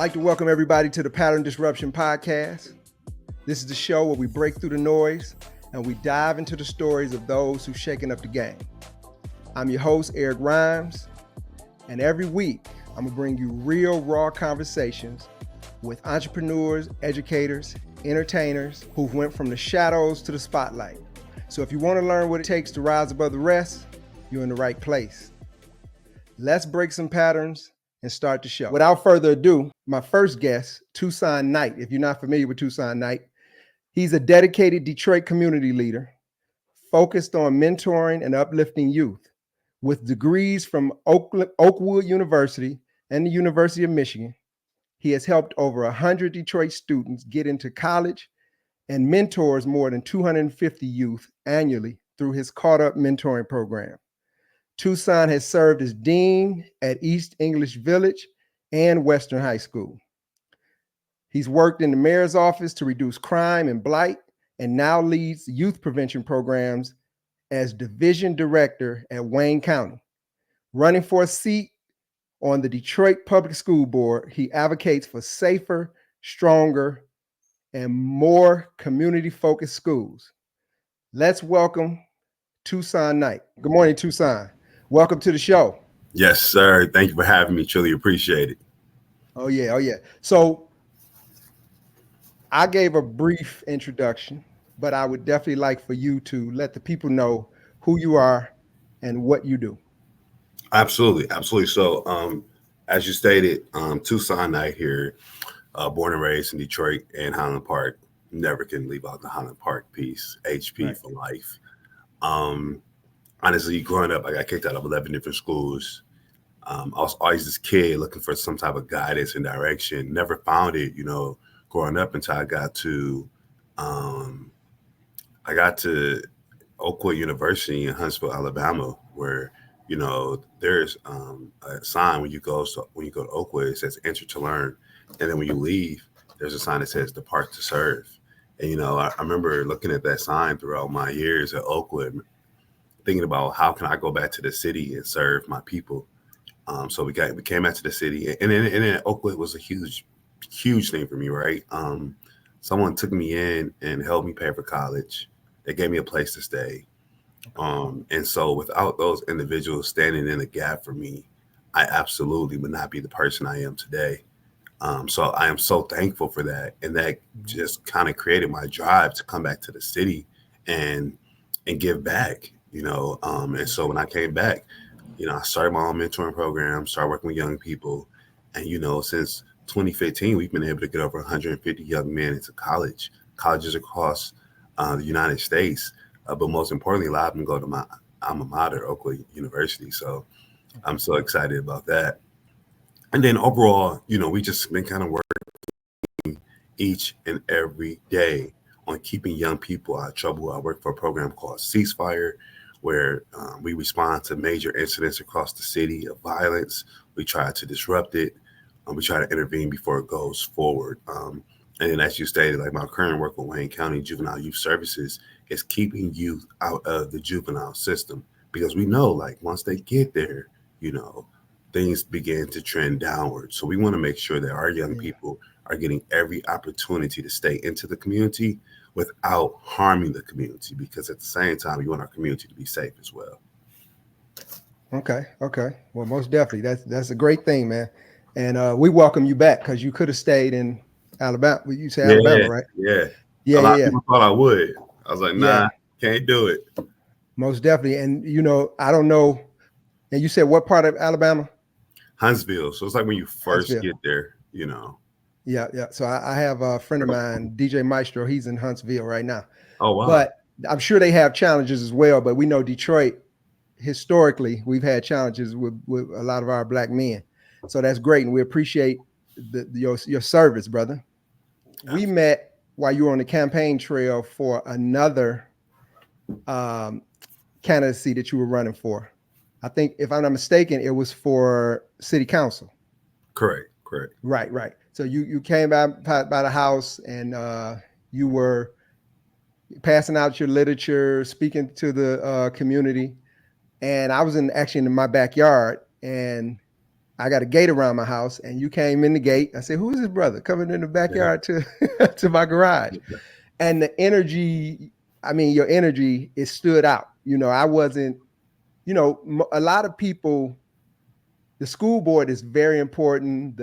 like to welcome everybody to the Pattern Disruption Podcast. This is the show where we break through the noise and we dive into the stories of those who've shaken up the game. I'm your host, Eric Rhymes, and every week I'm gonna bring you real, raw conversations with entrepreneurs, educators, entertainers who've went from the shadows to the spotlight. So if you want to learn what it takes to rise above the rest, you're in the right place. Let's break some patterns and start the show. Without further ado, my first guest, Toson Knight. If you're not familiar with Toson Knight, he's a dedicated Detroit community leader focused on mentoring and uplifting youth. With degrees from Oakwood University and the University of Michigan, he has helped over 100 Detroit students get into college and mentors more than 250 youth annually through his Caught Up mentoring program. Toson has served as dean at East English Village and Western High School. He's worked in the mayor's office to reduce crime and blight, and now leads youth prevention programs as division director at Wayne County. Running for a seat on the Detroit Public School Board, he advocates for safer, stronger, and more community-focused schools. Let's welcome Toson Knight. Good morning, Toson. Welcome to the show. Yes, sir. Thank you for having me. Truly appreciate it. Oh, yeah. So I gave a brief introduction, but I would definitely like for you to let the people know who you are and what you do. Absolutely. So, as you stated, Toson Knight here, born and raised in Detroit and Highland Park. Never can leave out the Highland Park piece, HP right. For life. Honestly, growing up, I got kicked out of 11 different schools. I was always this kid looking for some type of guidance and direction. Never found it, growing up until I got to Oakwood University in Huntsville, Alabama, where there's a sign when you go to Oakwood. It says "Enter to learn," and then when you leave, there's a sign that says "Depart to serve." And I remember looking at that sign throughout my years at Oakwood, thinking about how can I go back to the city and serve my people. So we came back to the city, and then Oakwood was a huge thing for me, right? Someone took me in and helped me pay for college. They gave me a place to stay. And so without those individuals standing in the gap for me, I absolutely would not be the person I am today. So I am so thankful for that. And that just kind of created my drive to come back to the city and give back. And so when I came back, I started my own mentoring program, started working with young people. And, since 2015, we've been able to get over 150 young men into colleges across the United States. But most importantly, a lot of them go to my alma mater, Oakwood University. So I'm so excited about that. And then overall, we just been kind of working each and every day on keeping young people out of trouble. I work for a program called Ceasefire, where we respond to major incidents across the city of violence. We try to disrupt it. We try to intervene before it goes forward. And then as you stated, like my current work with Wayne County Juvenile Youth Services is keeping youth out of the juvenile system, because we know like once they get there, things begin to trend downward. So we want to make sure that our young people are getting every opportunity to stay into the community without harming the community, because at the same time, we want our community to be safe as well. Okay. Well, most definitely. That's a great thing, man. And we welcome you back, because you could have stayed in Alabama. You say Alabama, right? Yeah. A lot of people thought I would. I was like, nah, can't do it. Most definitely. And, I don't know. And you said what part of Alabama? Huntsville. So it's like when you first get there, Yeah. So I have a friend of mine, DJ Maestro. He's in Huntsville right now. Oh, wow. But I'm sure they have challenges as well. But we know Detroit, historically, we've had challenges with a lot of our Black men. So that's great. And we appreciate your service, brother. We met while you were on the campaign trail for another candidacy that you were running for. I think, if I'm not mistaken, it was for city council. Correct. Right. So you came by the house and you were passing out your literature, speaking to the community. And I was actually in my backyard, and I got a gate around my house, and you came in the gate. I said, "Who is this brother coming in the backyard to to my garage?" Yeah. And the energy, I mean, your energy, it stood out. I wasn't. A lot of people. The school board is very important.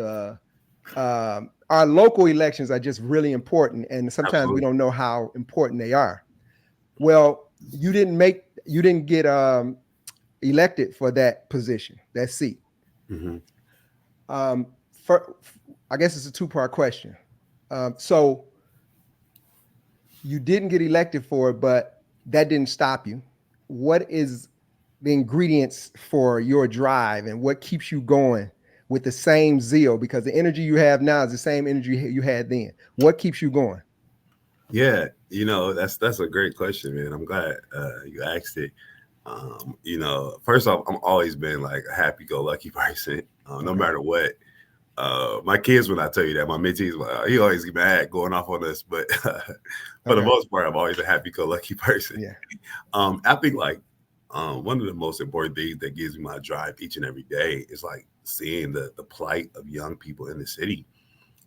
Our local elections are just really important, and sometimes we Absolutely. don't know how important they are. Well, you didn't get elected for that position, that seat. Hmm. Um, for, I guess it's a two-part question. So you didn't get elected for it, but that didn't stop you. What is the ingredients for your drive, and what keeps you going with the same zeal? Because the energy you have now is the same energy you had then. What keeps you going? Yeah, that's a great question, man. I'm glad you asked it. First off, I'm always been like a happy-go-lucky person, no Okay. matter what. My kids, when I tell you that, my mentees, he always get mad going off on us, but for the Okay. most part, I'm always a happy-go-lucky person. Yeah. I think like one of the most important things that gives me my drive each and every day is like seeing the plight of young people in the city.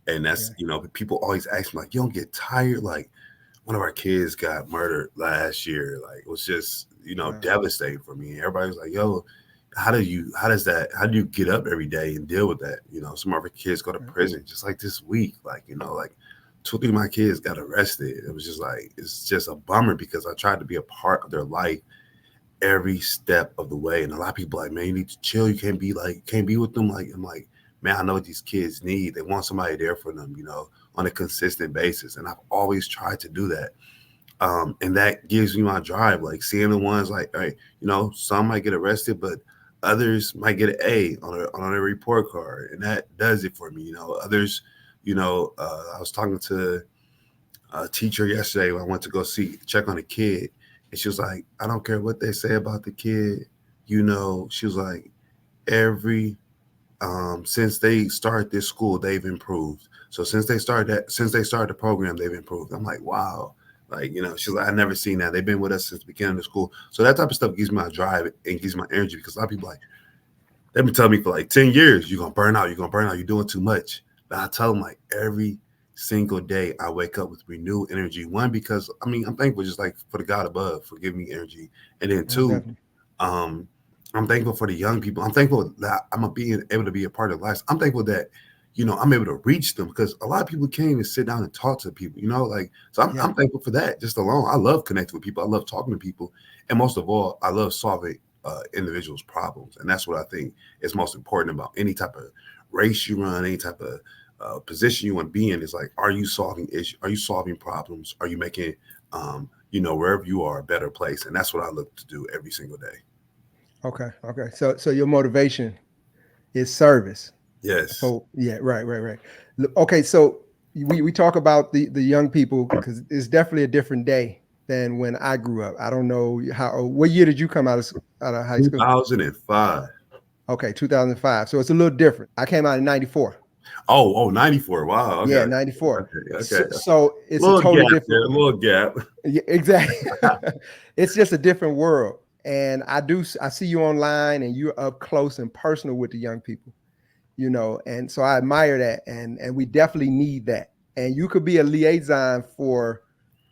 And Yeah. that's, people always ask me like, you don't get tired? Like one of our kids got murdered last year. Like it was just, Wow. devastating for me. Everybody was like, yo, how do you get up every day and deal with that? Some of our kids go to Right. prison just like this week. Like, like two, three of my kids got arrested. It was just like, it's just a bummer because I tried to be a part of their life every step of the way. And a lot of people like, man, you need to chill. You can't be with them. Like, I'm like, man, I know what these kids need. They want somebody there for them, on a consistent basis. And I've always tried to do that. And that gives me my drive, like seeing the ones like, all right, some might get arrested, but others might get an A on a report card. And that does it for me. Others, I was talking to a teacher yesterday when I went to go check on a kid. And she was like, I don't care what they say about the kid. She was like, every since they started this school, they've improved. So since they started the program, they've improved. I'm like, wow. Like, she's like, I've never seen that. They've been with us since the beginning of school. So that type of stuff gives me my drive and gives me my energy because a lot of people like, they've been telling me for like 10 years, you're gonna burn out, you're doing too much. But I tell them like every single day I wake up with renewed energy. One, because I mean, I'm thankful just like for the God above for giving me energy. And then Most two, definitely. um, I'm thankful for the young people. I'm thankful that I'm being able to be a part of their lives. I'm thankful that, I'm able to reach them because a lot of people can't even sit down and talk to people, like, so Yeah. I'm thankful for that just alone. I love connecting with people. I love talking to people. And most of all, I love solving individuals' problems. And that's what I think is most important about any type of race you run, any type of position you want to be in is like, are you solving issues? Are you solving problems? Are you making, wherever you are a better place? And that's what I look to do every single day. Okay. Okay. So your motivation is service. Yes. So yeah, right. Okay, so we talk about the young people because it's definitely a different day than when I grew up. I don't know what year did you come out of high school? 2005. Okay, 2005. So it's a little different. I came out in 94. Oh, 94. Wow. Okay. Yeah, 94. Okay. Okay. So it's a Little totally gap different. there. A little gap. Yeah, exactly. It's just a different world. And I see you online and you're up close and personal with the young people. And so I admire that, and we definitely need that. And you could be a liaison for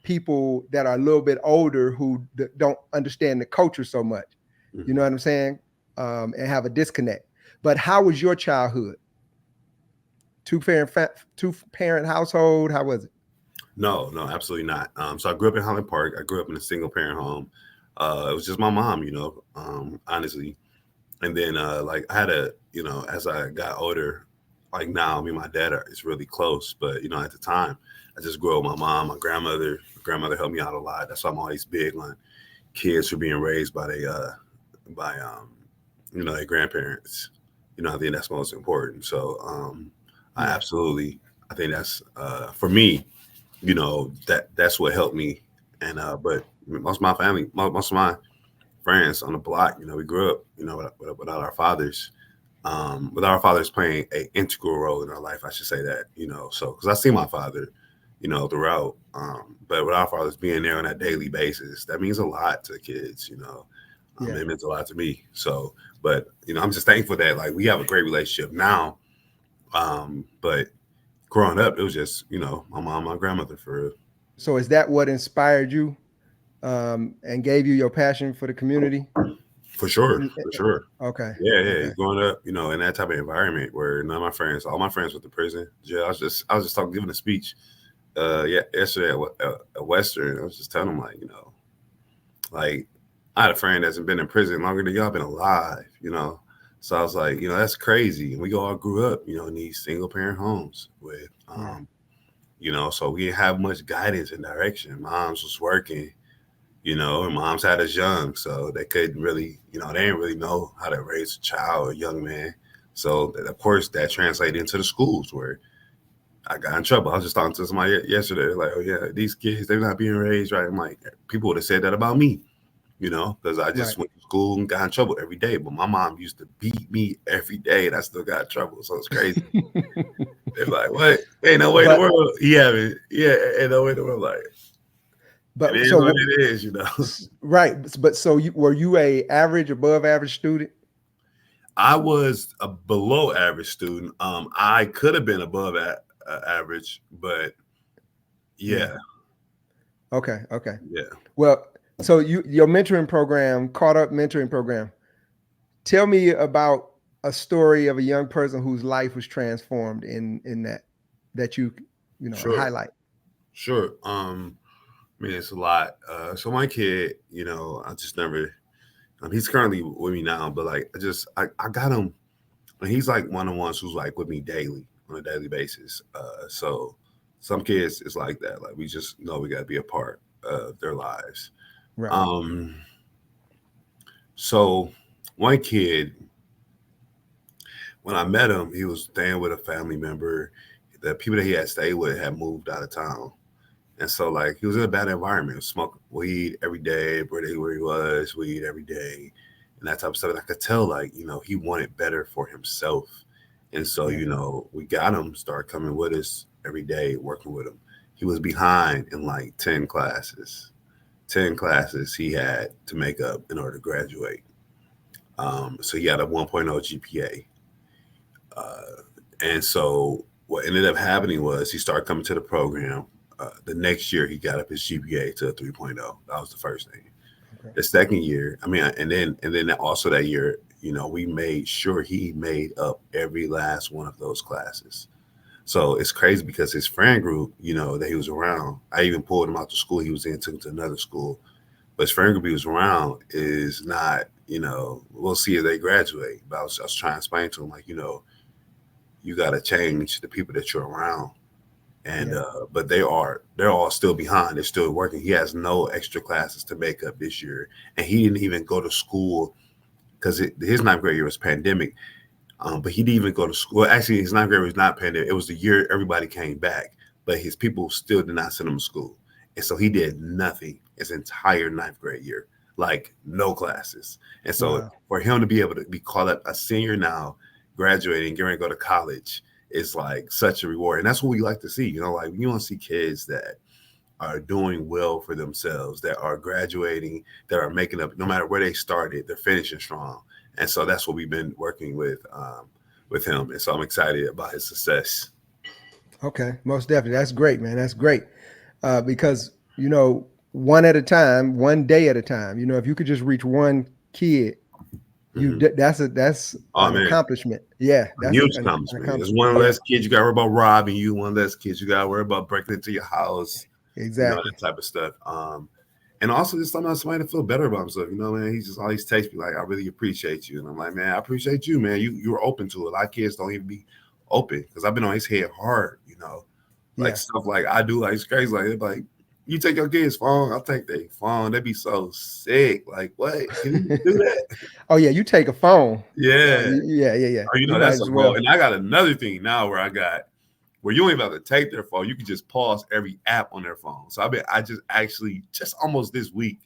people that are a little bit older who don't understand the culture so much. You know Mhm. what I'm saying? And have a disconnect. But how was your childhood? Two parent household. How was it? No, no, absolutely not. So I grew up in Highland Park. I grew up in a single parent home. It was just my mom, honestly. And then like I had as I got older, like now me and my dad is really close. But at the time, I just grew up with my mom, my grandmother. My grandmother helped me out a lot. That's why I'm always big on kids who are being raised by by their grandparents. I think that's most important. So I Yeah, absolutely I think that's for me, that's what helped me. And but most of my family, most of my friends on the block, we grew up, without our fathers. Without our fathers playing an integral role in our life, I should say that, so because I see my father, throughout, but with our fathers being there on a daily basis, that means a lot to kids, yeah, it means a lot to me. So, But I'm just thankful that like we have a great relationship now. But growing up, it was just my mom, my grandmother for real. So is that what inspired you and gave you your passion for the community? For sure, for sure. Okay. Yeah, yeah. Okay. Growing up, in that type of environment where none of my friends, all my friends went to prison, jail. I was just talking, giving a speech, yeah, yesterday at Western. I was just telling them like I had a friend that's been in prison longer than y'all been alive. So I was like, that's crazy. And we all grew up, in these single parent homes with, Yeah. so we didn't have much guidance and direction. Moms was working. And moms had us young, so they couldn't really, they didn't really know how to raise a child or a young man. So, of course, that translated into the schools where I got in trouble. I was just talking to somebody yesterday, like, oh, yeah, these kids, they're not being raised right. I'm like, people would have said that about me, because I just Right. went to school and got in trouble every day. But my mom used to beat me every day, and I still got in trouble. So it's crazy. They're like, what? Ain't no way in the But world. Yeah, ain't no way in the world. Like, it but is what so it is. right. But so were you a average, above average student? I was a below average student. I could have been above average, but Yeah. yeah, Okay. Okay. yeah, Well, so your mentoring program, Caught Up Mentoring Program. Tell me about a story of a young person whose life was transformed in that sure, highlight. sure. I mean, it's a lot. So my kid, I just never. He's currently with me now, but like, I got him, and he's like one of the ones who's like with me daily on a daily basis. So some kids is like that. Like we just know we got to be a part of their lives. Right. Um, so one kid, when I met him, he was staying with a family member. The people that he had stayed with had moved out of town. And so, like, he was in a bad environment, smoking weed every day, where he was, weed every day, and that type of stuff. And I could tell, like, he wanted better for himself. And so, Yeah. we got him, start coming with us every day, working with him. He was behind in like 10 classes. 10 classes he had to make up in order to graduate. So he had a 1.0 GPA. And so what ended up happening was he started coming to the program. The next year, he got up his GPA to a 3.0. That was the first thing. Okay. The second year, I mean, and then also that year, we made sure he made up every last one of those classes. So it's crazy because his friend group, that he was around, I even pulled him out the school he was in, took him to another school. But his friend group he was around is not, we'll see if they graduate. But I was trying to explain to him, like, you got to change the people that you're around. And Yeah. but they're all still behind. They're still working. He has no extra classes to make up this year, and he didn't even go to school because his ninth grade year was pandemic. But he didn't even go to school. Well, actually, his ninth grade was not pandemic. It was the year everybody came back, but his people still did not send him to school, and so he did nothing his entire ninth grade year, like no classes. And so Wow. for him to be able to be called up a senior now, graduating, getting ready to go to college, is like such a reward. And that's what we like to see. Like you want to see kids that are doing well for themselves, that are graduating, that are making up, no matter where they started, they're finishing strong. And so that's what we've been working with him. And so I'm excited about his success. Okay. Most definitely. That's great, man. That's great. Because one at a time, one day at a time. If you could just reach one kid, Hmm. that's Oh an man, accomplishment. Yeah, a that's huge an accomplishment. There's accomplishment. one Yeah. less kid you got to worry about robbing you. One less kid you got to worry about breaking into your house. Exactly. That type of stuff. And also just sometimes somebody to feel better about himself. Man, he's just always takes me like, I really appreciate you. And I'm like, man, I appreciate you, man. You're open to it. A lot of kids don't even be open because I've been on his head hard, like Yeah. stuff like I do, like it's crazy. Like they're like, you take your kid's phone, I'll take their phone. They be so sick. Like, what? Can you do that? Oh yeah, you take a phone. Yeah. Yeah, yeah, yeah. Or You might that's a as goal. well. And I got another thing now where you don't even have to take their phone. You can just pause every app on their phone. So I just actually just almost this week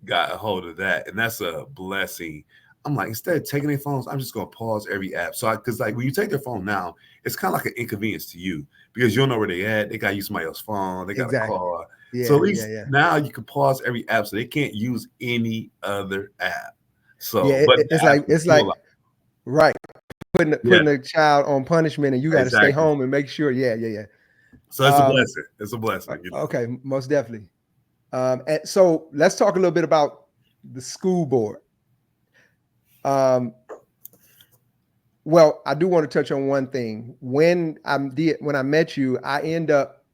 got a hold of that, and that's a blessing. I'm like, instead of taking their phones, I'm just gonna pause every app. So because like when you take their phone now, it's kind of like an inconvenience to you because you don't know where they at. They gotta use somebody else's phone. They got to Exactly. call. So Yeah, at yeah, least yeah. now you can pause every app, so they can't use any other app. So, Yeah, but it's as like a whole, like, right, yeah, putting a child on punishment, and you got to stay exactly. home and make sure. Yeah. So it's a Um, blessing. It's a blessing, you know. okay, most definitely. And so let's talk a little bit about the school board. Um, well, I do want to touch on one thing. When I met you, I end up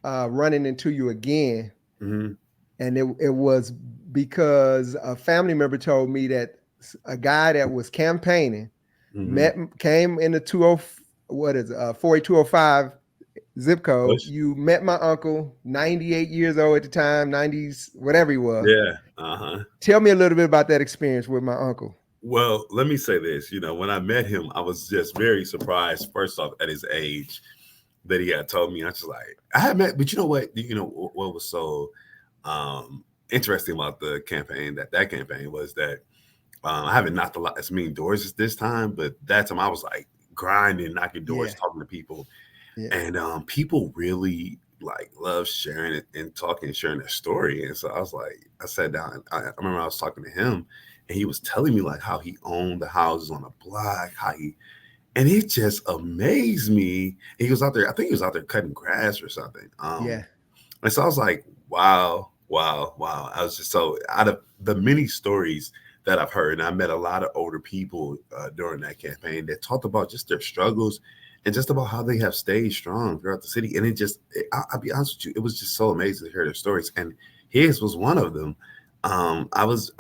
running into you again, Hmm. and it was because a family member told me that a guy that was campaigning Hmm. came in the 20 what is it, 48205 zip code. Push. You met my uncle, 98 years old at the time, 90s, whatever he was. Yeah. Uh-huh. Tell me a little bit about that experience with my uncle. Well, let me say this. When I met him, I was just very surprised, first off, at his age that he had told me. I was just like, I had met, but you know what? What was so interesting about the campaign, that campaign, was that I haven't knocked a lot as many doors as this time, but that time I was like grinding, knocking doors, Yeah, talking to people. yeah, And people really like love sharing it and talking and sharing their story. And so I was like, I sat down and I remember I was talking to him and he was telling me like how he owned the houses on the block, and it just amazed me. He was out there, I think he was out there cutting grass or something. yeah, And so I was like, wow, wow, wow. I was just so, out of the many stories that I've heard, and I met a lot of older people during that campaign that talked about just their struggles and just about how they have stayed strong throughout the city. And I'll be honest with you, it was just so amazing to hear their stories. And his was one of them. I was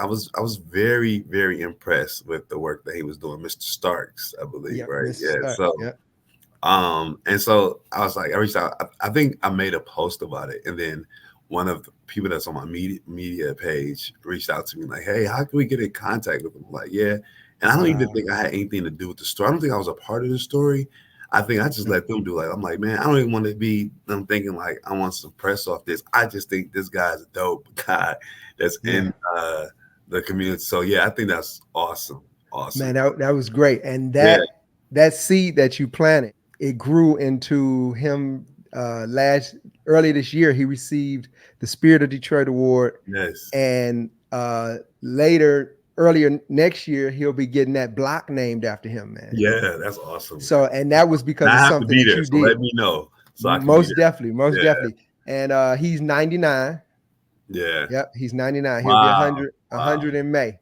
very, very impressed with the work that he was doing, Mr. Starks, I believe, yeah, right? Mr. Yeah. Stark. So Yeah, and so I was like, I reached out. I think I made a post about it, and then one of the people that's on my media page reached out to me like, "Hey, how can we get in contact with him?" I'm like, yeah, and I don't even wow. think I had anything to do with the story. I don't think I was a part of the story. I think I just No, let them do it. I'm like, man, I don't even want to be them thinking like I want some press off this. I just think this guy's a dope guy that's yeah, in the community. So yeah, I think that's awesome. Awesome. man, that was great. And Yeah. that seed that you planted, it grew into him. Last Early this year, he received the Spirit of Detroit Award, Yes. and earlier next year, he'll be getting that block named after him, man. Yeah, that's awesome, man. So, and that was because Now of I have to something be that there, you so let did. me know so I can be Most definitely, there. most Yeah, definitely. And he's 99. yeah. Yep, he's 99. He'll be Wow, 100, wow, 100 in May.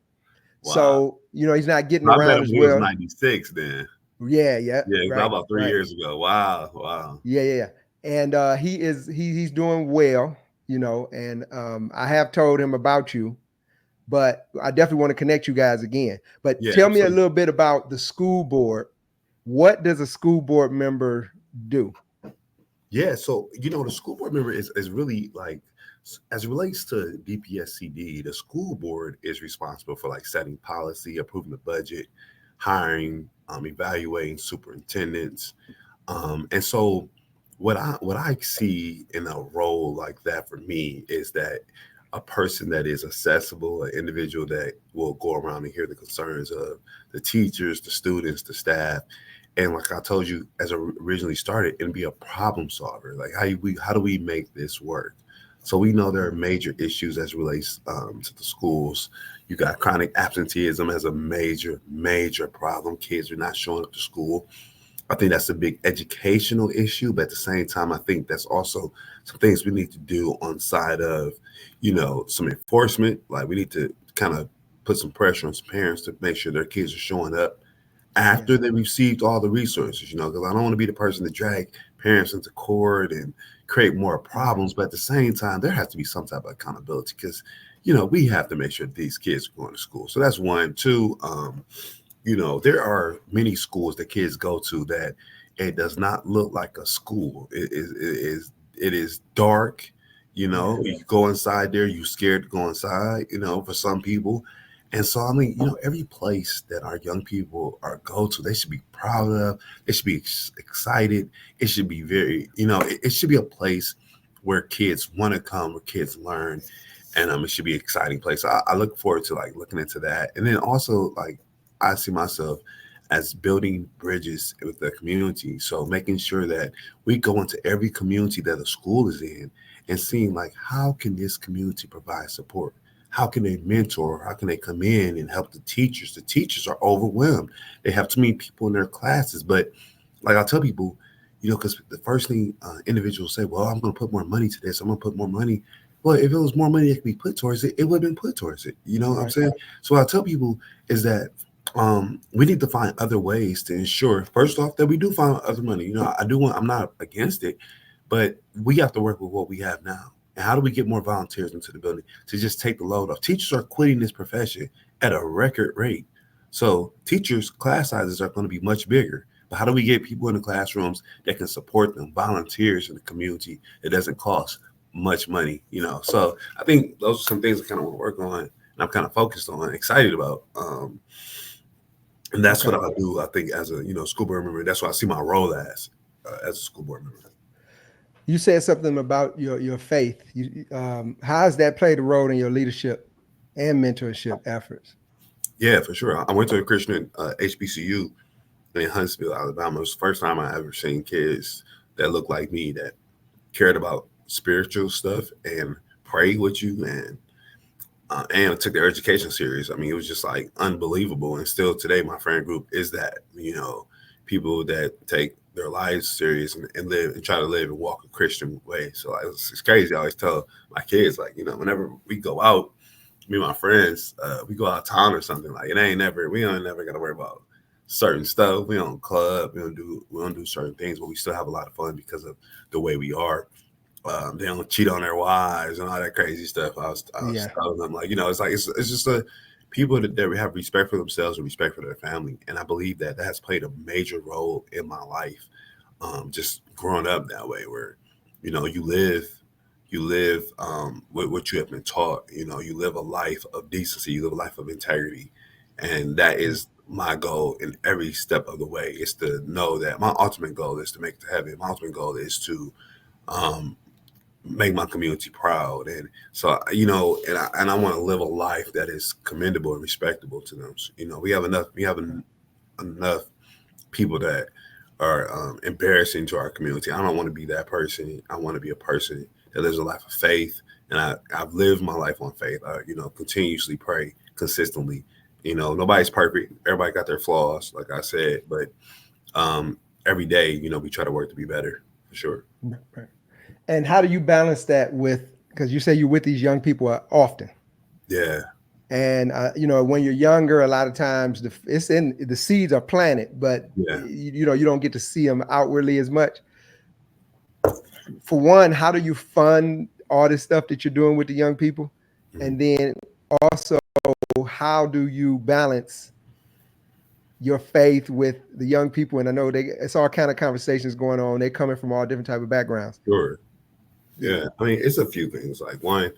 wow. So, he's not getting So I met around him as when he was well. 96 then. Yeah, yeah, Yeah, it's right, about 3 right. years ago. Wow, wow. Yeah. And he's doing well, and I have told him about you, but I definitely want to connect you guys again. But Yeah, tell me a absolutely. little bit about the school board. What does a school board member do? Yeah, so the school board member is really like, as it relates to DPSCD, the school board is responsible for like setting policy, approving the budget, hiring, evaluating superintendents. And so what I see in a role like that for me is that a person that is accessible, an individual that will go around and hear the concerns of the teachers, the students, the staff, and like I told you, as I originally started, and be a problem solver. Like how do we make this work? So we know there are major issues as relates to the schools. You got chronic absenteeism as a major, major problem. Kids are not showing up to school. I think that's a big educational issue, but at the same time, I think that's also some things we need to do on side of, some enforcement. Like we need to kind of put some pressure on some parents to make sure their kids are showing up Yeah, after they received all the resources, because I don't want to be the person to drag parents into court and create more right. problems. But at the same time, there has to be some type of accountability because, we have to make sure these kids are going to school. So that's one. Two, there are many schools that kids go to that it does not look like a school. It is dark. Yeah, You go inside there, you scared to go inside. For some people, and so I mean, every place that our young people are go to, they should be proud of. They should be excited. It should be very, it should be a place where kids want to come, where kids learn, and it should be an exciting place. I look forward to like looking into that, and then also like I see myself as building bridges with the community. So making sure that we go into every community that a school is in and seeing like how can this community provide support? how can they mentor? How can they come in and help the teachers? The teachers are overwhelmed. They have too many people in their classes. But like I tell people, because the first thing individuals say, well, I'm going to put more money to this. I'm going to put more money. Well, if it was more money that could be put towards it, it would have been put towards it. You know what I'm saying? So what I tell people is that we need to find other ways to ensure, first off, that we do find other money. I'm not against it, but we have to work with what we have now. And how do we get more volunteers into the building to just take the load off? Teachers are quitting this profession at a record rate. So teachers' class sizes are going to be much bigger. But how do we get people in the classrooms that can support them, volunteers in the community that doesn't cost much money? So I think those are some things I kind of want to work on and I'm kind of focused on, excited about. And that's what I do, I think, as a school board member. That's what I see my role as a school board member. You said something about your faith. How has that played a role in your leadership and mentorship efforts? Yeah, for sure. I went to a Christian HBCU in Huntsville, Alabama. It was the first time I ever seen kids that looked like me, that cared about spiritual stuff and prayed with you and took their education serious. I mean, it was just like unbelievable. And still today, my friend group is that, people that take their lives serious and live and try to live and walk a Christian way. So it's crazy. I always tell my kids, like, whenever we go out, me and my friends, we go out of town or something, like we ain't never got to worry about certain stuff. We don't club, we don't do certain things, but we still have a lot of fun because of the way we are. They don't cheat on their wives and all that crazy stuff. I was telling them, like, it's just people that have respect for themselves and respect for their family. And I believe that has played a major role in my life. Just growing up that way, where, you live with what you have been taught. You live a life of decency, you live a life of integrity. And that is my goal in every step of the way, is to know that my ultimate goal is to make it to heaven. My ultimate goal is to make my community proud. And so, and I want to live a life that is commendable and respectable to them. So, we have enough people that are embarrassing to our community. I don't want to be that person. I want to be a person that lives a life of faith. And I've lived my life on faith. I, continuously pray consistently. Nobody's perfect. Everybody got their flaws, like I said, but every day, we try to work to be better, for sure. Right. And how do you balance that with, because you say you're with these young people often? Yeah. And when you're younger, a lot of times the seeds are planted, but you don't get to see them outwardly as much. For one, how do you fund all this stuff that you're doing with the young people? Mm-hmm. And then also, how do you balance your faith with the young people? And I know it's all kind of conversations going on. They're coming from all different type of backgrounds. Sure. Yeah. I mean, it's a few things. Like, one,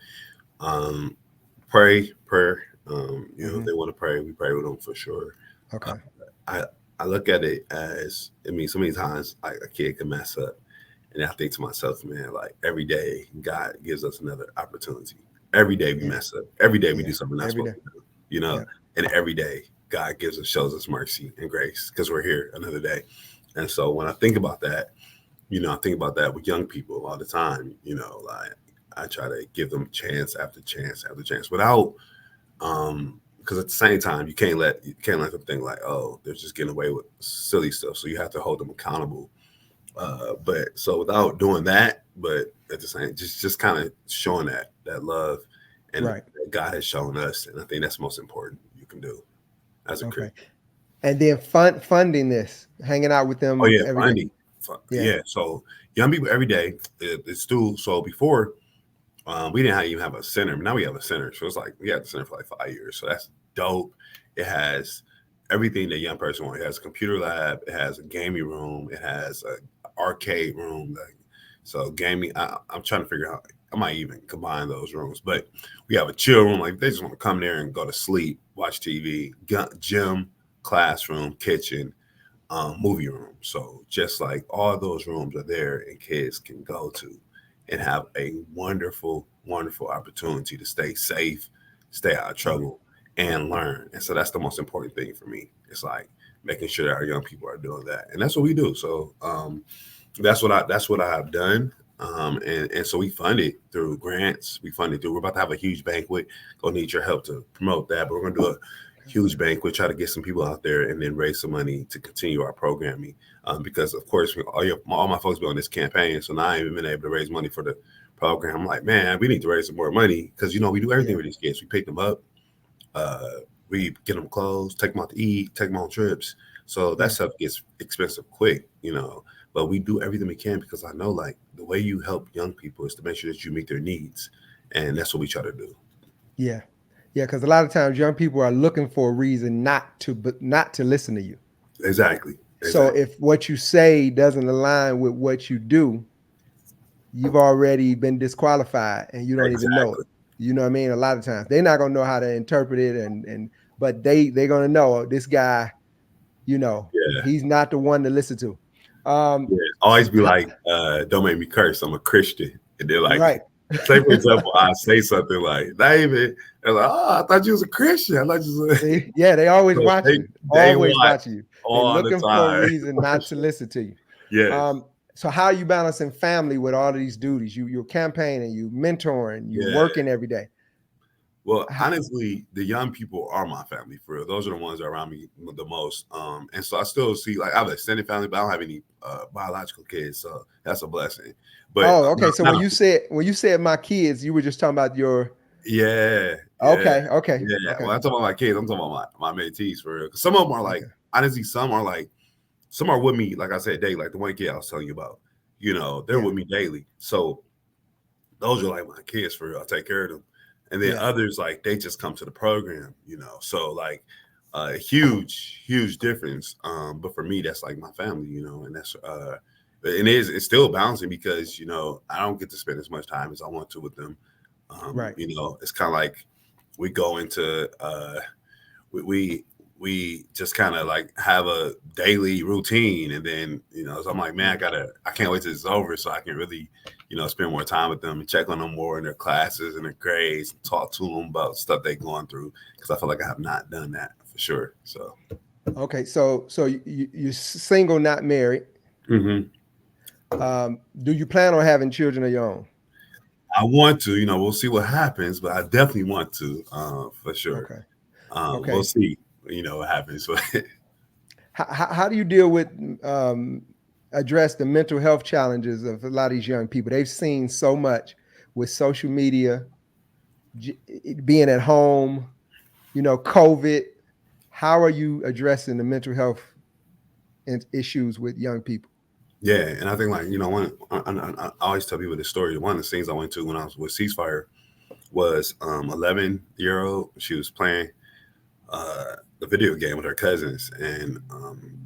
prayer. Mm-hmm. They want to pray, we pray with them for sure. Okay. I look at it as, so many times, like, a kid can mess up. And I think to myself, man, like, every day God gives us another opportunity. Every day we mess up. Every day we do something not supposed to do, and every day God shows us mercy and grace because we're here another day. And so when I think about that, I think about that with young people all the time. Like, I try to give them chance after chance after chance without, because at the same time you can't let them think like, oh, they're just getting away with silly stuff. So you have to hold them accountable. But so without doing that, but at the same, just kind of showing that love and that God has shown us, and I think that's the most important you can do as a Christian. And then funding this, hanging out with them. Oh yeah, funding. Yeah. So young people every day. It's still, so before we didn't even have a center. Now we have a center. So it's like we had the center for like 5 years. So that's dope. It has everything that a young person wants. It has a computer lab. It has a gaming room. It has an arcade room. So gaming, I'm trying to figure out. I might even combine those rooms. But we have a chill room. Like, they just want to come there and go to sleep, watch TV, gym, classroom, kitchen, movie room. So just like all those rooms are there, and kids can go to and have a wonderful, wonderful opportunity to stay safe, stay out of trouble, and learn. And so that's the most important thing for me. It's like making sure that our young people are doing that, and that's what we do. So that's what I have done. And so we fund it through grants. We fund it through. We're about to have a huge banquet. Gonna need your help to promote that. But we're gonna do a huge banquet, try to get some people out there, and then raise some money to continue our programming. Because of course, all my folks be on this campaign, so now I ain't even been able to raise money for the program. I'm like, man, we need to raise some more money because we do everything with these kids. We pick them up, we get them clothes, take them out to eat, take them on trips. So that stuff gets expensive quick, But we do everything we can because I know, like, the way you help young people is to make sure that you meet their needs, and that's what we try to do. Yeah, because a lot of times young people are looking for a reason not to listen to you. Exactly. So if what you say doesn't align with what you do, you've already been disqualified, and you don't even know it. You know what I mean? A lot of times they're not gonna know how to interpret it, but they're gonna know this guy. He's not the one to listen to. Always be like, don't make me curse. I'm a Christian. And they're like, right. Say, for example, I say something like, David, they're like, oh, I thought you was a Christian. I thought you was they always watch you. Always watch you. They're looking for a reason not to listen to you. Yeah. So how are you balancing family with all of these duties? You're campaigning, you mentoring, you working every day. Well, honestly, the young people are my family, for real. Those are the ones that are around me the most. And so I still see, like, I have an extended family, but I don't have any biological kids, so that's a blessing. But okay. So when you said my kids, you were just talking about your Okay. Okay. When I talk about my kids, I'm talking about my mentees, for real. Some of them are like, honestly, some are with me, like I said, daily, like the one kid I was telling you about. They're with me daily. So those are like my kids, for real. I take care of them. And then others, like, they just come to the program, So, like, huge difference. But for me, that's like my family, and that's and it's still balancing because I don't get to spend as much time as I want to with them. Right. It's kind of like we go into we just kind of like have a daily routine, and then so I'm like, man, I can't wait till it's over so I can really spend more time with them and check on them more in their classes and their grades, and talk to them about stuff they're going through, because I feel like I have not done that for sure. So okay, so you're single, not married. Mm-hmm. Do you plan on having children of your own? I want to, we'll see what happens, but I definitely want to, for sure. Okay. We'll see, what happens. How do you deal with address the mental health challenges of a lot of these young people? They've seen so much with social media, being at home, COVID. How are you addressing the mental health issues with young people? Yeah, and I think, like, I always tell people this story. One of the things I went to when I was with Ceasefire was 11-year-old. She was playing the video game with her cousins, and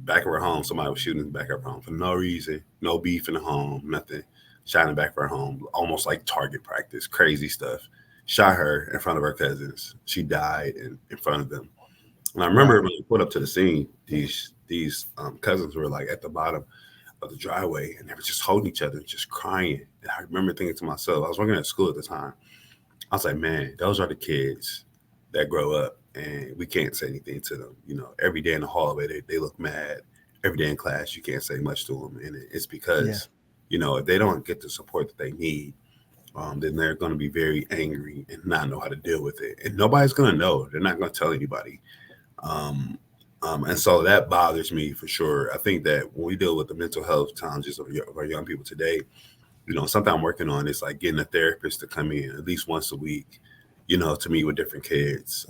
back of her home, somebody was shooting in the back of her home for no reason, no beef in the home, nothing. Shot in the back of her home, almost like target practice, crazy stuff. Shot her in front of her cousins. She died in front of them. And I remember when we put up to the scene, these cousins were like at the bottom of the driveway, and they were just holding each other, just crying. And I remember thinking to myself, I was working at school at the time. I was like, man, those are the kids that grow up and we can't say anything to them. Every day in the hallway, they look mad. Every day in class, you can't say much to them. And it's because, if they don't get the support that they need, then they're going to be very angry and not know how to deal with it. And nobody's going to know. They're not going to tell anybody. And so that bothers me for sure. I think that when we deal with the mental health challenges of our young people today, something I'm working on is like getting a therapist to come in at least once a week, to meet with different kids,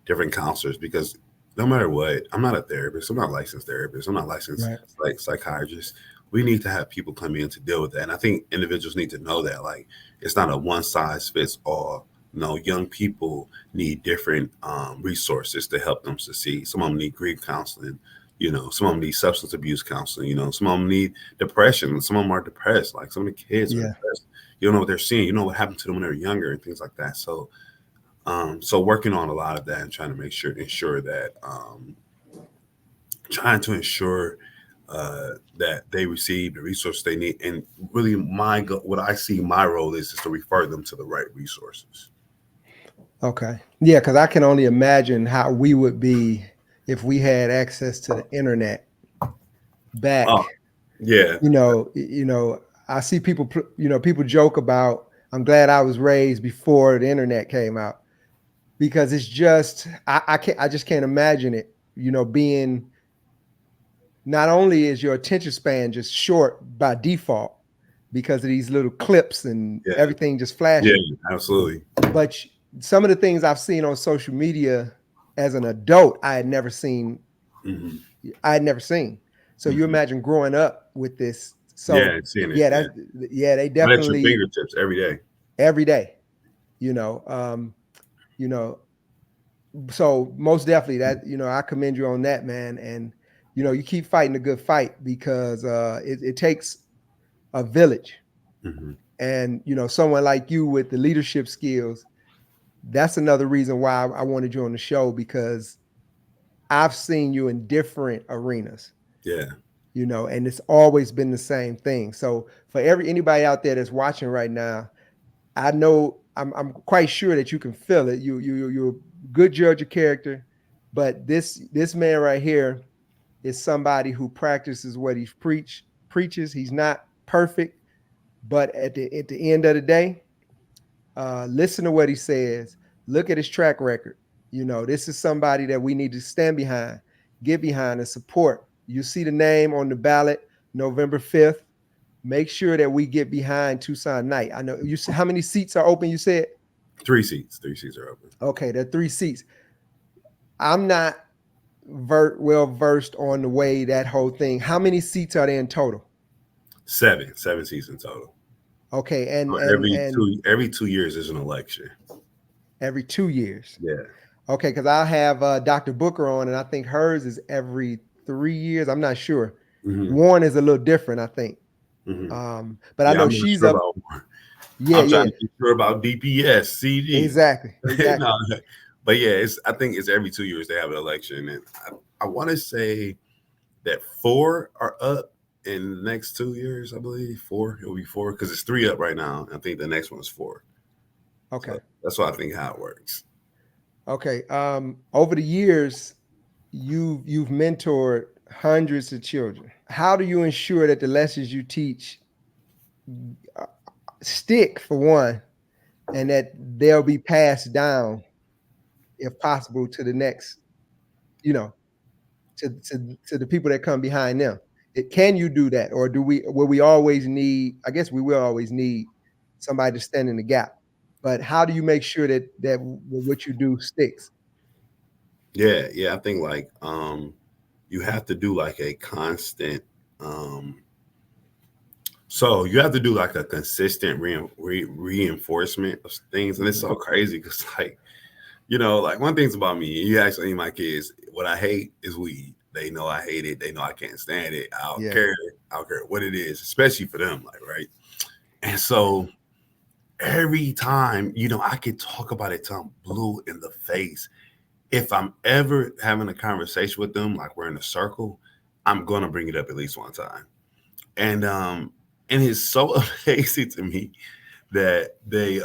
different counselors, because no matter what, I'm not a therapist. I'm not a licensed therapist. I'm not licensed like psychiatrist. We need to have people come in to deal with that. And I think individuals need to know that, like, it's not a one size fits all. Young people need different resources to help them succeed. Some of them need grief counseling. Some of them need substance abuse counseling. Some of them need depression. Some of them are depressed. Like, some of the kids are depressed. You don't know what they're seeing. You know what happened to them when they were younger and things like that. So, working on a lot of that and trying to ensure that, trying to ensure that they receive the resources they need. And really, what I see my role is to refer them to the right resources. Okay. Yeah, because I can only imagine how we would be if we had access to the internet back. I see people, people joke about, I'm glad I was raised before the internet came out, because it's just, I just can't imagine it, being, not only is your attention span just short by default because of these little clips and Yeah. everything just Yeah, flashing, absolutely. but some of the things I've seen on social media as an adult, I had never seen. Hmm. I had never seen. So you Hmm. imagine growing up with this. So Yeah, seeing it. yeah, Yeah, they right at your definitely fingertips every day. every day, you know, um, you know, so most definitely that, I commend you on that, man. And, you keep fighting a good fight, because it takes a village. Hmm. And, someone like you with the leadership skills, that's another reason why I wanted you on the show, because I've seen you in different arenas, Yeah. and it's always been the same thing. So for anybody out there that's watching right now, I know I'm quite sure that you can feel it. You're a good judge of character, but this man right here is somebody who practices what he preaches. He's not perfect, but at the end of the day, listen to what he says. Look at his track record. This is somebody that we need to stand behind, get behind, and support. You see the name on the ballot, November 5th. Make sure that we get behind Toson Knight. I know you said, how many seats are open, you said? 3 seats. 3 seats are open. Okay, there are 3 seats. I'm not well versed on the way that whole thing. How many seats are there in total? 7 seats in total. Okay, and So and and every 2 years is an election. every 2 years. Yeah. Okay, because I'll have Dr. Booker on, and I think hers is every 3 years. I'm not sure. Hmm. Warren is a little different, I think. Hmm. But I Yeah, know I'm not she's sure up. about. Yeah, I'm trying yeah, to be sure about DPS, CD. exactly, No, exactly. but yeah, I think it's every 2 years they have an election, and I want to say that 4 are up in the next 2 years. I believe 4. It'll be 4 because it's 3 up right now. I think the next one is 4. Okay, So that's what I think how it works. okay. Over the years, you've mentored hundreds of children. How do you ensure that the lessons you teach uh, stick, for one, and that they'll be passed down, if possible, to the next, you know, to the people that come behind them? Can you do that, or will we always need? I guess we will always need somebody to stand in the gap. But how do you make sure that what you do sticks? Yeah, yeah. I think like you have to do like a constant um so you have to do like a consistent reinforcement of things, and it's so crazy because like like one thing's about me. You ask any of my kids, what I hate is weed. They know I hate it. They know I can't stand it. I don't Yeah, care. I don't care what it is, especially for them. Like right. And so every time, I could talk about it till I'm blue in the face. If I'm ever having a conversation with them, like we're in a circle, I'm gonna bring it up at least one time. And it's so amazing to me that they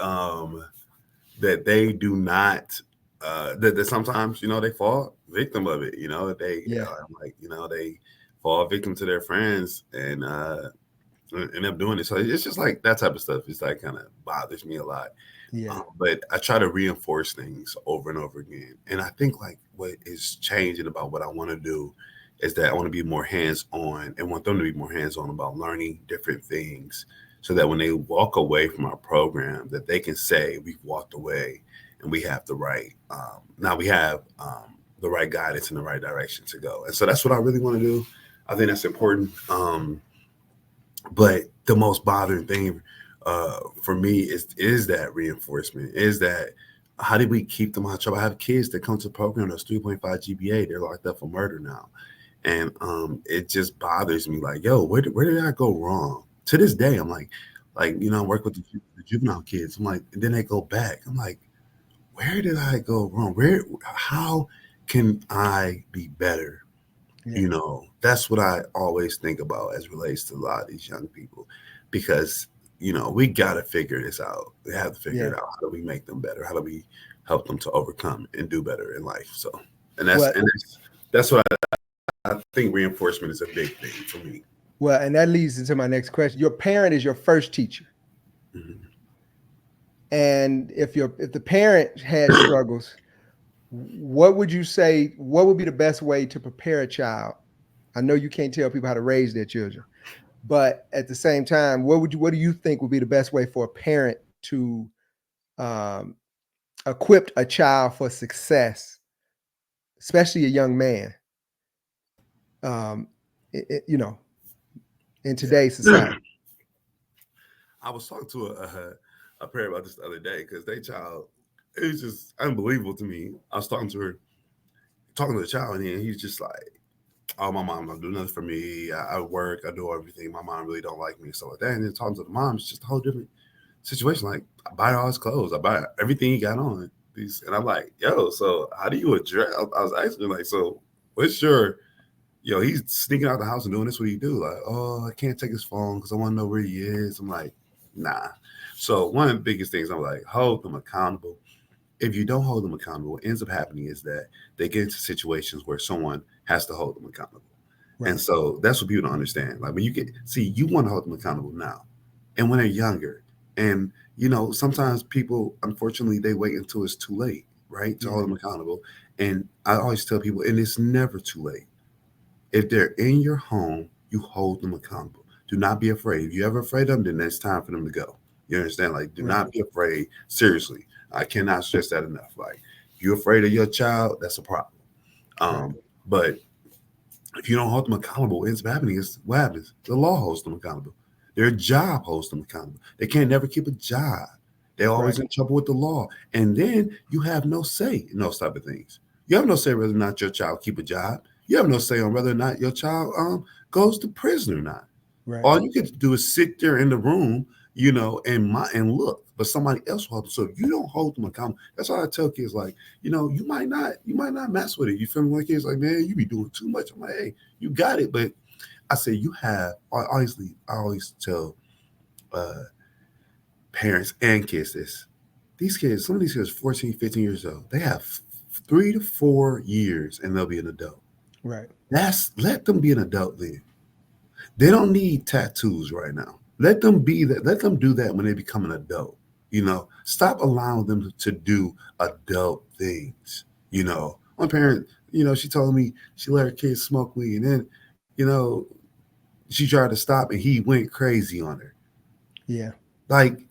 do not that sometimes they fall victim of it. They yeah, like they fall victim to their friends and end up doing it. So it's just like that type of stuff. It's like kind of bothers me a lot. yeah, But I try to reinforce things over and over again. And I think like what is changing about what I want to do is that I want to be more hands on and want them to be more hands on about learning different things so that when they walk away from our program that they can say we've walked away and we have the right now we have the right guidance in the right direction to go. And so that's what I really want to do. I think that's important. But the most bothering thing for me is that reinforcement. Is that how did we keep them out of trouble? I have kids that come to the program that's 3.5 GPA. They're locked up for murder now, and it just bothers me. Like, yo, where did I go wrong? To this day, I'm like I work with the juvenile kids. I'm like, and then they go back. I'm like, where did I go wrong? How can I be better? yeah. That's what I always think about as relates to a lot of these young people, because we got to figure this out. We have to figure Yeah. it out. How do we make them better? How do we help them to overcome and do better in life? So, and that's Well, and that's what I think reinforcement is a big thing for me. Well, and that leads into my next question. Your parent is your first teacher. Mhm. And if the parent had struggles, what would you say, what would be the best way to prepare a child? I know you can't tell people how to raise their children, but at the same time, what do you think would be the best way for a parent to um, equip a child for success, especially a young man, um, you know, in today's Yeah. society? I was talking to a parent about this the other day because they child, it was just unbelievable to me. I was talking to her, talking to the child, and he's just like, "Oh, my mom don't do nothing for me. I work, I do everything. My mom really don't like me, and stuff like that." And then talking to the mom, it's just a whole different situation. Like, I buy all his clothes, I buy everything he got on. And I'm like, "Yo, so how do you address?" I was asking like, "So what's your?" He's sneaking out the house and doing this. What do you do? Like, oh, I can't take his phone because I want to know where he is. I'm like, nah. So one of the biggest things I'm like, hold them accountable. If you don't hold them accountable, what ends up happening is that they get into situations where someone has to hold them accountable. And Right. so that's what people don't understand. Like when you want to hold them accountable now. And when they're younger. And, sometimes people, unfortunately, they wait until it's too late, right? To Yeah. hold them accountable. And I always tell people, and it's never too late. If they're in your home, you hold them accountable. Do not be afraid. If you're ever afraid of them, then it's time for them to go. You understand? Like, do Right. not be afraid. Seriously. I cannot stress that enough. Like, if you're afraid of your child, that's a problem. Right. But if you don't hold them accountable, what ends up happening is what happens? The law holds them accountable. Their job holds them accountable. They can't never keep a job. They're Right. always in trouble with the law. And then you have no say in those type of things. You have no say whether or not your child keep a job. You have no say on whether or not your child goes to prison or not. Right. All you get to do is sit there in the room, and look. But somebody else will hold them. So if you don't hold them accountable, that's why I tell kids like, you might not mess with it. You feel me? Like kids like, man, you be doing too much. I'm like, hey, you got it. But I say you have. I always tell uh, parents and kids this. These kids, some of these kids, 14, 15 years old, they have 3 to 4 years and they'll be an adult. Right. Let them be an adult then. They don't need tattoos right now. Let them be that. Let them do that when they become an adult. Stop allowing them to do adult things. My parent, she told me she let her kids smoke weed, and then, she tried to stop, and he went crazy on her. Yeah. Like,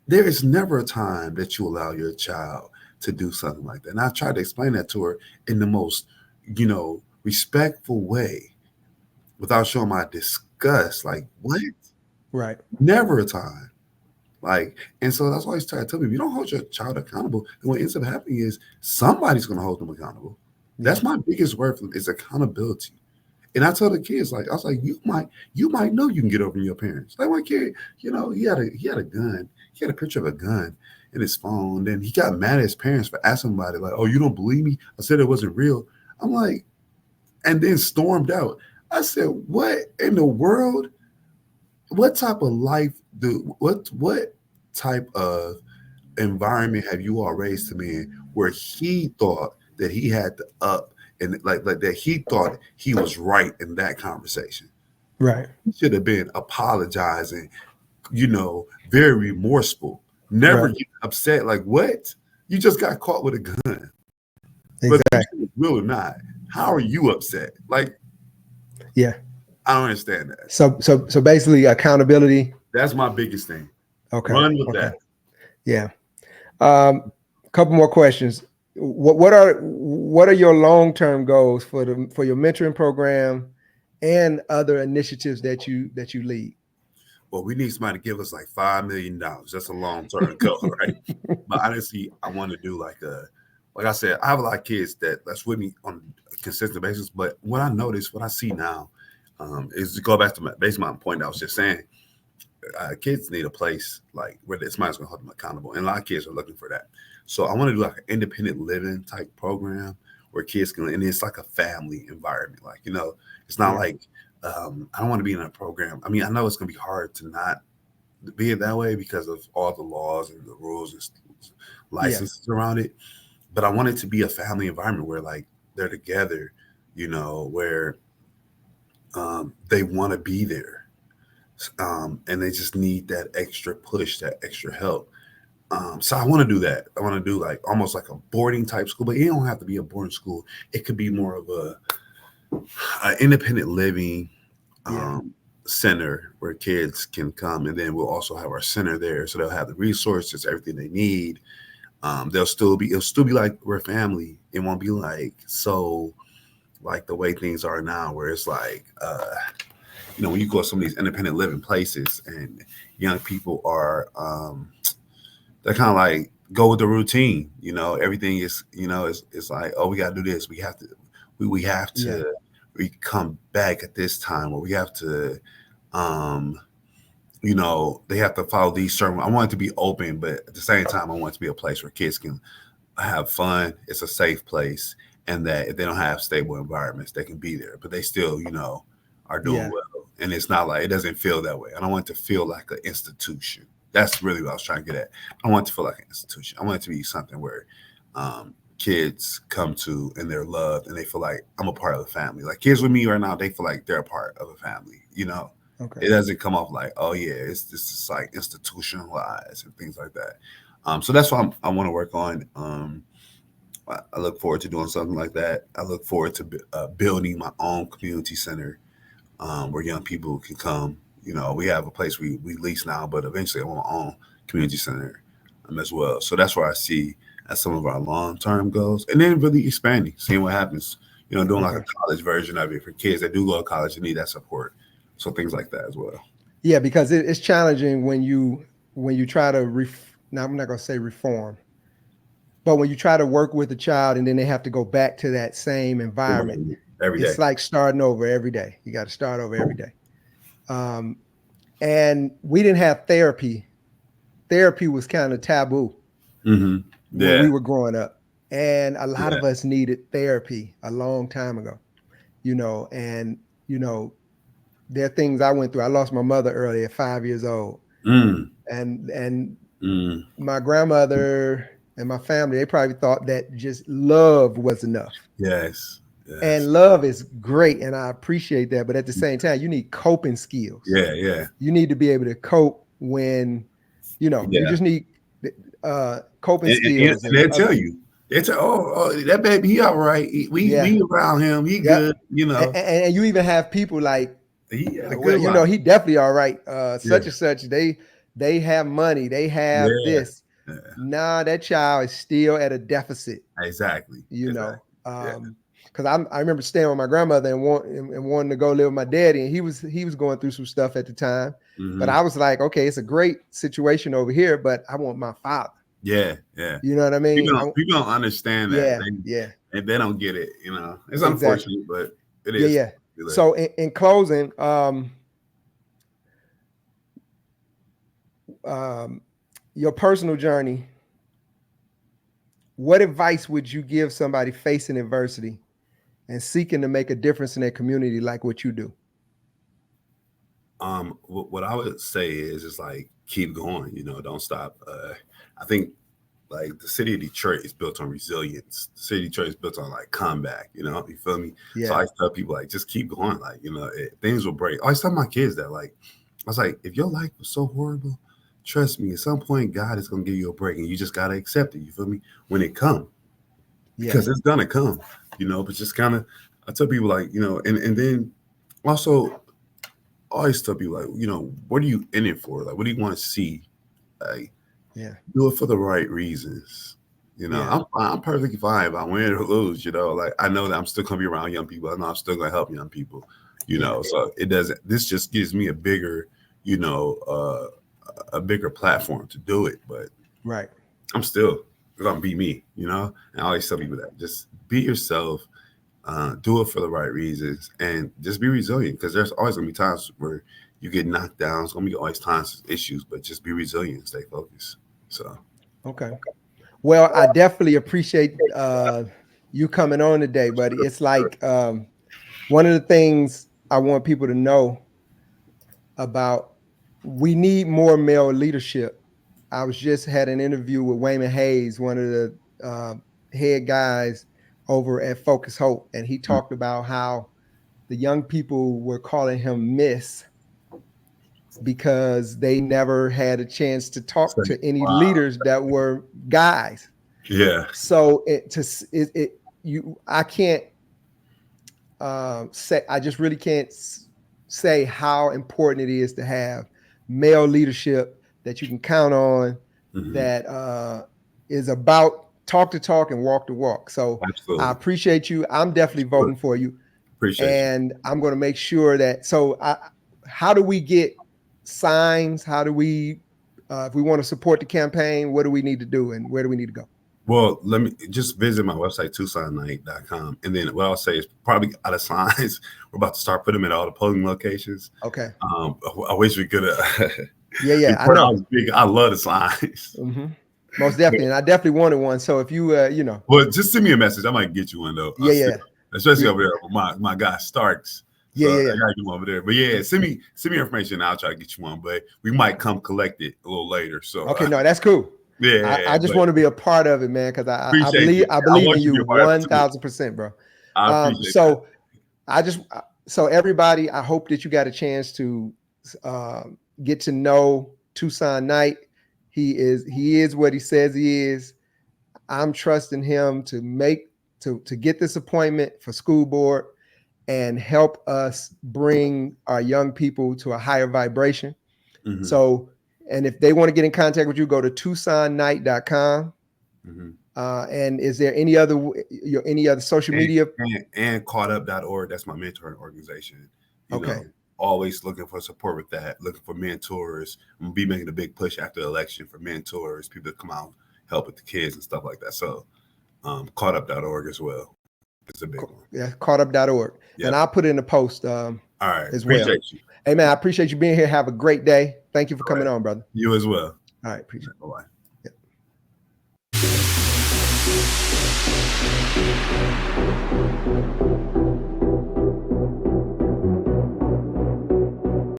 there is never a time that you allow your child to do something like that. And I tried to explain that to her in the most, respectful way without showing my disgust. Like, what? Right. Never a time. Like, and so that's why I always try to tell people, you don't hold your child accountable. And what ends up happening is somebody's going to hold them accountable. Yeah. That's my biggest word for is accountability. And I tell the kids, like, I was like, you might know you can get over your parents. Like my kid, he had a gun. He had a picture of a gun in his phone. Then he got mad at his parents for asking about it. Like, oh, you don't believe me? I said it wasn't real. I'm like, and then stormed out. I said, what in the world? What type of life what type of environment have you all raised him in where he thought that he had to up and like that he thought he was right in that conversation? Right. He should have been apologizing, very remorseful, never Right. get upset. Like, what? You just got caught with a gun. Whether you Exactly. say it will or not, how are you upset? Like, Yeah. I don't understand that. So basically accountability. That's my biggest thing. Okay. Run with Okay. that. Yeah. Couple more questions. What are your long-term goals for your mentoring program and other initiatives that you lead? Well, we need somebody to give us like $5 million. That's a long term goal, right? But honestly, I want to do like I said, I have a lot of kids that's with me on a consistent basis. But what I notice, what I see now, is to go back to my point I was just saying. Kids need a place like where somebody's gonna hold them accountable, and a lot of kids are looking for that. So I want to do like an independent living type program where kids can, and it's like a family environment. Like it's not Yeah. like I don't want to be in a program. I mean, I know it's gonna be hard to not be it that way because of all the laws and the rules and Yeah. licenses around it. But I want it to be a family environment where like they're together, where they want to be there, and they just need that extra push, that extra help. So I want to do that. I want to do like almost like a boarding type school, but it don't have to be a boarding school. It could be more of a independent living Yeah. center where kids can come, and then we'll also have our center there, so they'll have the resources, everything they need. It'll still be like we're family. It won't be like so like the way things are now, where it's like when you go to some of these independent living places and young people are they're kind of like go with the routine. Everything is it's like, oh, we got to do this. We have Yeah. to we come back at this time, or we have to um they have to follow these certain. I want it to be open, but at the same time, I want it to be a place where kids can have fun. It's a safe place, and that if they don't have stable environments, they can be there, but they still, are doing Yeah. well. And it's not like it doesn't feel that way. I don't want it to feel like an institution. That's really what I was trying to get at. I want it to feel like an institution. I want it to be something where kids come to and they're loved and they feel like I'm a part of the family. Like kids with me right now, they feel like they're a part of a family. Okay. It doesn't come off like, oh yeah, this is like institutionalized and things like that. So that's what I want to work on. I look forward to doing something like that. I look forward to building my own community center where young people can come. We have a place we lease now, but eventually I want my own community center as well. So that's where I see as some of our long term goals, and then really expanding, seeing what happens. Doing like Okay. a college version of it for kids that do go to college and need that support. So things like that as well. Yeah, because it's challenging when you try to now I'm not gonna say reform, but when you try to work with a child and then they have to go back to that same environment, Every day. it's like starting over every day. You got to start over every day. Um, and we didn't have therapy. Therapy was kind of taboo Mm-hmm. when Yeah. we were growing up, and a lot Yeah. of us needed therapy a long time ago. And you know, there are things I went through. I lost my mother early at 5 years old, Mm. and Mm. my grandmother and my family, they probably thought that just love was enough. Yes. Yes. And love is great, and I appreciate that. But at the same time, you need coping skills. Yeah. Yeah. You need to be able to cope when, you Yeah. just need coping And skills and they tell you, they tell, that baby, he all right. yeah, We around him, he yep. good. And you even have people like, He a well, good life. he definitely all right. Yeah. Such and such, they have money, they have Yeah. this. Yeah. Nah, that child is still at a deficit. Exactly. You Exactly. know, Yeah. because I remember staying with my grandmother and wanting to go live with my daddy, and he was going through some stuff at the time. But Mm-hmm. I was like, okay, it's a great situation over here, but I want my father. Yeah. Yeah. You know what I mean? People don't understand that. Yeah, yeah, They don't get it. It's exactly. unfortunate, but it Yeah, is. yeah. So in closing, um, your personal journey, what advice would you give somebody facing adversity and seeking to make a difference in their community like what you do? What I would say is like keep going. Don't stop. I think like the city of Detroit is built on resilience. The city of Detroit is built on like comeback. You feel me? So Yeah, I tell people like just keep going. Like things will break. I always tell my kids that like I was like, if your life was so horrible, trust me, at some point God is gonna give you a break, and you just gotta accept it. You feel me? When it comes, yeah, because it's gonna come. But just kind of I tell people like and then also I always tell people like what are you in it for? Like what do you want to see? Like yeah, do it for the right reasons. yeah, I'm perfectly fine if I win or lose. Like I know that I'm still gonna be around young people. I know I'm still gonna help young people. yeah, So it doesn't. This just gives me a bigger, a bigger platform to do it. But right. I'm still gonna be me. And I always tell people that just be yourself. Do it for the right reasons, and just be resilient, because there's always gonna be times where you get knocked down. It's gonna be always times issues, but just be resilient and stay focused. So Okay. Well, I definitely appreciate you coming on today, buddy. It's like one of the things I want people to know about, we need more male leadership. I was just had an interview with Wayman Hayes, one of the head guys over at Focus Hope, and he talked about how the young people were calling him Miss because they never had a chance to talk to any Wow. leaders that were guys. Yeah. So I can't say, I just really can't say how important it is to have male leadership that you can count on, that is about talk to talk and walk to walk. So Absolutely. I appreciate you. I'm definitely voting for you. Appreciate and I'm going to make sure that, how do we get signs? How do we, if we want to support the campaign, what do we need to do and where do we need to go? Well, let me just visit my website, TosonKnight.com. And then what I'll say is probably out of signs. We're about to start putting them at all the polling locations. Okay. I wish we could have. Yeah, I know. I love the signs. Mm-hmm. Most definitely. And I definitely wanted one. So if you, Well, just send me a message. I might get you one though. Yeah. Especially over there with my guy Starks. So Yeah. I gotta get one over there. But yeah, send me information and I'll try to get you one. But we might come collect it a little later. So okay, no, that's cool. Yeah, I just want to be a part of it, man, because I I believe in you 1,000%, bro. I appreciate that. So everybody, I hope that you got a chance to get to know Toson Knight. He is what he says he is. I'm trusting him to get this appointment for school board and help us bring our young people to a higher vibration. Mm-hmm. So, and if they want to get in contact with you, go to TosonKnight.com. Mm-hmm. And is there any other social media? And CaughtUp.org. That's my mentoring organization. You know, always looking for support with that, looking for mentors. I'm going to be making a big push after the election for mentors, people to come out, help with the kids and stuff like that. So CaughtUp.org as well. It's a big one. Yeah, CaughtUp.org. Yep. And I'll put it in the post all right. as well. Appreciate you. Hey, man, I appreciate you being here. Have a great day. Thank you for coming on, brother. You as well. All right. Appreciate it. Bye-bye.